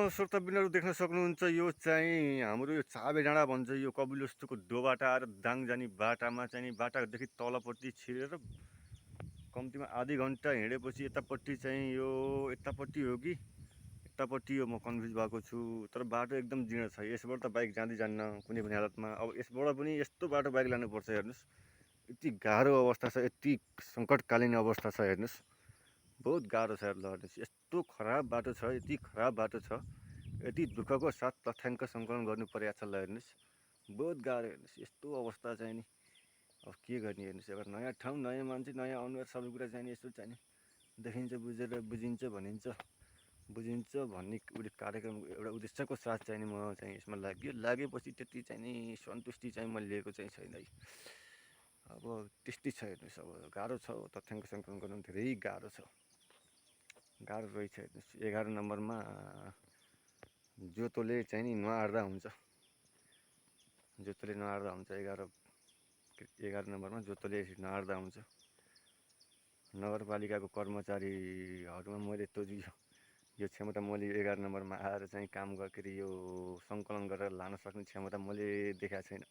श्रोताबिनहरू देख्न सक्नुहुन्छ यो चाहिँ हाम्रो यो चाबे डाँडा भन्छ यो कपिलवस्तुको दोबाटा आएर दाङ जाने बाटामा चाहिँ नि बाटादेखि तलपट्टि छिरेर कम्तीमा आधी घन्टा हिँडेपछि यतापट्टि चाहिँ यो यतापट्टि हो कि यतापट्टि हो, म कन्फ्युज भएको छु। तर बाटो एकदम जीर्ण छ, यसबाट त बाइक जाँदै जान्न कुनै पनि हालतमा। अब यसबाट पनि यस्तो बाटो बाइक लानुपर्छ, हेर्नुहोस् यति गाह्रो अवस्था छ, यति सङ्कटकालीन अवस्था छ, हेर्नुहोस् बहुत गाह्रो छ। ल हेर्नुहोस् यस्तो खराब बाटो छ, यति खराब बाटो छ, यति दुःखको साथ तथ्याङ्क सङ्कलन गर्नु परेको छ। ल हेर्नुहोस् बहुत गाह्रो, हेर्नुहोस् यस्तो अवस्था चाहिँ नि अब के गर्ने। हेर्नुहोस् एउटा नयाँ ठाउँ, नयाँ मान्छे, नयाँ अनुहार, सबै कुरा चाहिने, यस्तो चाहिने देखिन्छ, बुझिन्छ भन्ने उयो कार्यक्रम एउटा उद्देश्यको साथ चाहिँ नि म चाहिँ यसमा लागेपछि त्यति चाहिँ नि सन्तुष्टि चाहिँ मैले लिएको चाहिँ छैन है। अब त्यस्तै छ, हेर्नुहोस् अब गाह्रो छ, तथ्याङ्क सङ्कलन गर्नु धेरै गाह्रो छ, गाह्रो रहेछ। हेर्नुहोस् 11 नम्बरमा जोतोले चाहिँ नि नआड्दा हुन्छ, जोतोले नआड्दा हुन्छ। 11 नम्बरमा जोतोले नआड्दा हुन्छ। नगरपालिकाको कर्मचारीहरूमा मैले यो क्षमता मैले 11 नम्बरमा आएर चाहिँ काम गर्दाखेरि यो सङ्कलन गरेर लान सक्ने क्षमता मैले देखाएको छैन।